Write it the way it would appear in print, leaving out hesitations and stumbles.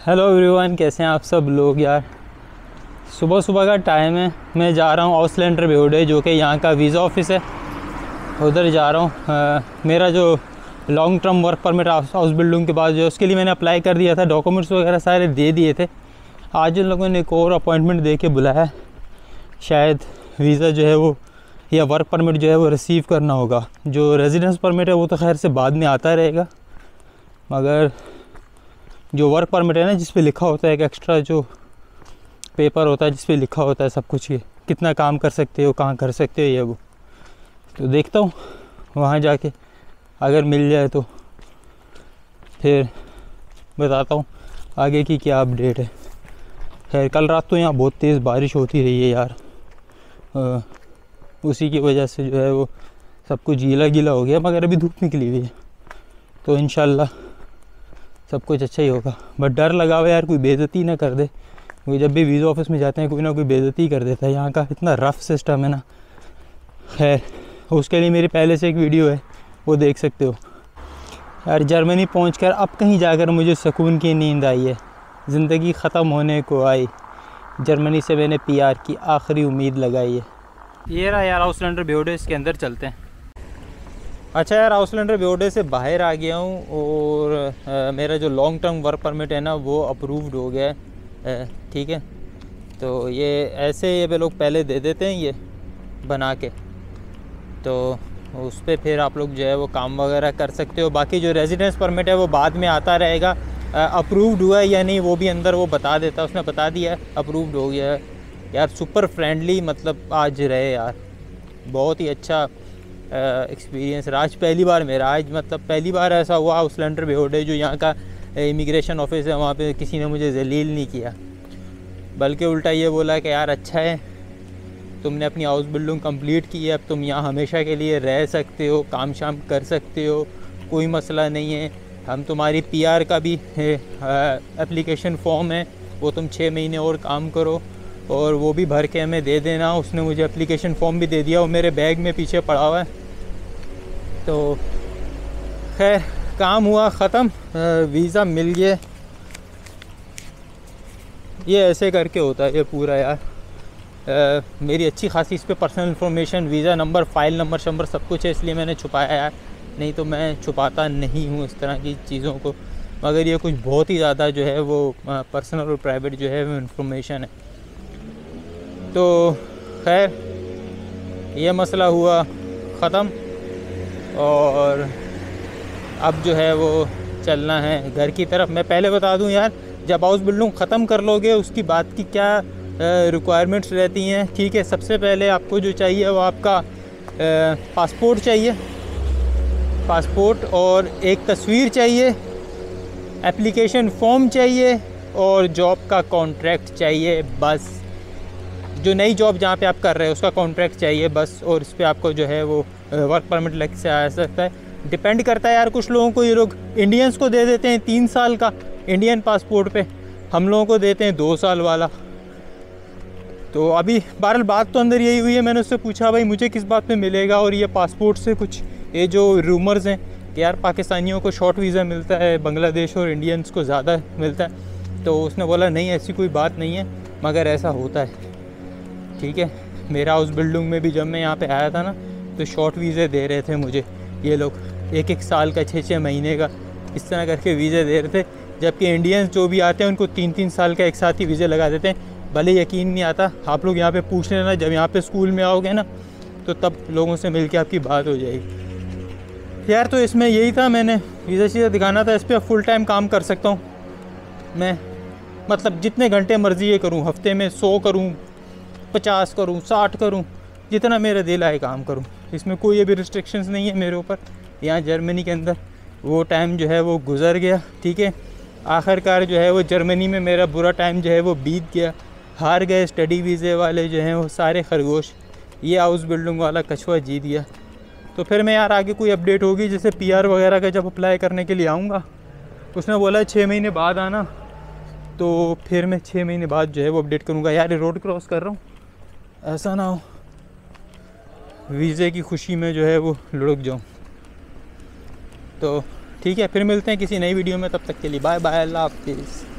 Hello everyone, कैसे हैं आप सब लोग। यार सुबह सुबह का टाइम है, मैं जा रहा हूँ आउसलैंडर बेहुडे जो कि यहाँ का वीज़ा ऑफिस है, उधर जा रहा हूँ। मेरा जो long term work permit house building के बाद जो उसके लिए मैंने अप्लाई कर दिया था, डॉक्यूमेंट्स वगैरह सारे दे दिए थे। आज उन लोगों ने एक और अपॉइंटमेंट दे के बुलाया है, शायद वीज़ा जो है वो या वर्क परमिट जो है वो रिसीव करना होगा। जो रेजिडेंस परमिट है वो तो खैर से बाद में आता रहेगा, मगर जो वर्क परमिट है ना, जिस पे लिखा होता है एक एक्स्ट्रा जो पेपर होता है जिस पे लिखा होता है सब कुछ, ये कितना काम कर सकते हो, कहाँ कर सकते हो, ये वो। तो देखता हूँ वहाँ जाके अगर मिल जाए तो फिर बताता हूँ आगे की क्या अपडेट है। खैर कल रात तो यहाँ बहुत तेज़ बारिश होती रही है यार, उसी की वजह से जो है वो सब कुछ गीला गीला हो गया, मगर अभी धूप निकली हुई है तो इंशाल्लाह सब कुछ अच्छा ही होगा। बट डर लगा हुआ यार कोई बेइज्जती ना कर दे, क्योंकि जब भी वीज़ा ऑफिस में जाते हैं कोई ना कोई बेइज्जती कर देता है। यहाँ का इतना रफ़ सिस्टम है ना। खैर उसके लिए मेरी पहले से एक वीडियो है, वो देख सकते हो। यार जर्मनी पहुंचकर अब कहीं जाकर मुझे सुकून की नींद आई है। ज़िंदगी ख़त्म होने को आई, जर्मनी से मैंने PR की आखिरी उम्मीद लगाई है। ये रहा यार आउसलैंडर बेहुडे, इसके अंदर चलते हैं। अच्छा यार, आउसलैंडर बेहुडे से बाहर आ गया हूँ और मेरा जो लॉन्ग टर्म वर्क परमिट है ना वो अप्रूव्ड हो गया है। ठीक है, तो ये ऐसे ये लोग पहले दे देते हैं ये बना के, तो उस पर फिर आप लोग जो है वो काम वगैरह कर सकते हो। बाकी जो रेजिडेंस परमिट है वो बाद में आता रहेगा। अप्रूव्ड हुआ है या नहीं वो भी अंदर वो बता देता, उसने बता दिया है अप्रूव्ड हो गया है। यार सुपर फ्रेंडली, मतलब आज रहे यार, बहुत ही अच्छा एक्सपीरियंस रहा। आज पहली बार मेरा, आज मतलब पहली बार ऐसा हुआ आउसलैंडर बेहुडे जो यहाँ का इमिग्रेशन ऑफिस है वहाँ पे किसी ने मुझे जलील नहीं किया, बल्कि उल्टा ये बोला कि यार अच्छा है तुमने अपनी हाउस बिल्डिंग कंप्लीट की है, अब तुम यहाँ हमेशा के लिए रह सकते हो, काम शाम कर सकते हो, कोई मसला नहीं है। हम तुम्हारी PR का भी एप्लीकेशन फॉर्म है, वो तुम 6 महीने और काम करो और वो भी भर के हमें दे देना। उसने मुझे एप्लीकेशन फॉर्म भी दे दिया, वो मेरे बैग में पीछे पड़ा हुआ है। तो खैर काम हुआ ख़त्म, वीज़ा मिल गया। ये ऐसे करके होता है ये पूरा यार। मेरी अच्छी खासी इस पे personal information, visa number, file number शंबर सब कुछ है, इसलिए मैंने छुपाया यार, नहीं तो मैं छुपाता नहीं हूँ इस तरह की चीज़ों को। मगर ये कुछ बहुत ही ज़्यादा जो है वो पर्सनल और प्राइवेट जो है वो इन्फॉर्मेशन है। तो खैर ये मसला हुआ ख़त्म और अब जो है वो चलना है घर की तरफ। मैं पहले बता दूं यार, जब हाउस बिल्डिंग ख़त्म कर लोगे उसकी बात की क्या रिक्वायरमेंट्स रहती हैं। ठीक है, सबसे पहले आपको जो चाहिए वो आपका पासपोर्ट चाहिए, पासपोर्ट और एक तस्वीर चाहिए, एप्लीकेशन फॉर्म चाहिए और जॉब का कॉन्ट्रैक्ट चाहिए बस। जो नई जॉब जहाँ पे आप कर रहे हो उसका कॉन्ट्रैक्ट चाहिए बस, और इस पर आपको जो है वो वर्क परमिट लग से आ सकता है। डिपेंड करता है यार, कुछ लोगों को ये लोग इंडियंस को दे देते हैं 3 साल का इंडियन पासपोर्ट पे, हम लोगों को देते हैं 2 साल वाला। तो अभी बहरहाल बात तो अंदर यही हुई है, मैंने उससे पूछा भाई मुझे किस बात पे मिलेगा, और ये पासपोर्ट से कुछ ये जो रूमर्स हैं कि यार पाकिस्तानियों को शॉर्ट वीज़ा मिलता है, बांग्लादेश और इंडियंस को ज़्यादा मिलता है, तो उसने बोला नहीं ऐसी कोई बात नहीं है, मगर ऐसा होता है। ठीक है, मेरा हाउस बिल्डिंग में भी जब मैं यहाँ पे आया था ना तो शॉर्ट वीज़े दे रहे थे मुझे ये लोग, 1-1 साल का, 6-6 महीने का, इस तरह करके वीज़े दे रहे थे। जबकि इंडियंस जो भी आते हैं उनको 3-3 साल का एक साथ ही वीज़े लगा देते हैं। भले यकीन नहीं आता, आप लोग यहाँ पे पूछ लेना, जब यहाँ पे स्कूल में आओगे ना तो तब लोगों से मिल के आपकी बात हो जाएगी। यार तो इसमें यही था, मैंने वीज़ा शीज़ा दिखाना था। इस पर फुल टाइम काम कर सकता हूँ मैं, मतलब जितने घंटे मर्ज़ी ये करूँ, हफ्ते में 100 करूँ, 50 करूँ, 60 करूँ, जितना मेरा दिल आए काम करूँ। इसमें कोई अभी रिस्ट्रिक्शंस नहीं है मेरे ऊपर। यहाँ जर्मनी के अंदर वो टाइम जो है वो गुज़र गया। ठीक है, आखिरकार जो है वो जर्मनी में मेरा बुरा टाइम जो है वो बीत गया। हार गए स्टडी वीज़े वाले जो हैं वो सारे खरगोश, ये हाउस बिल्डिंग वाला कछुआ जीत गया। तो फिर मैं यार आगे कोई अपडेट होगी, जैसे PR वगैरह का जब अप्लाई करने के लिए आऊँगा, उसने बोला 6 महीने बाद आना, तो फिर मैं 6 महीने बाद जो है वो अपडेट करूँगा। यार रोड क्रॉस कर रहा हूँ, ऐसा ना हो वीज़े की खुशी में जो है वो लुढ़क जाऊँ। तो ठीक है, फिर मिलते हैं किसी नई वीडियो में, तब तक के लिए बाय बाय, अल्लाह हाफिज़।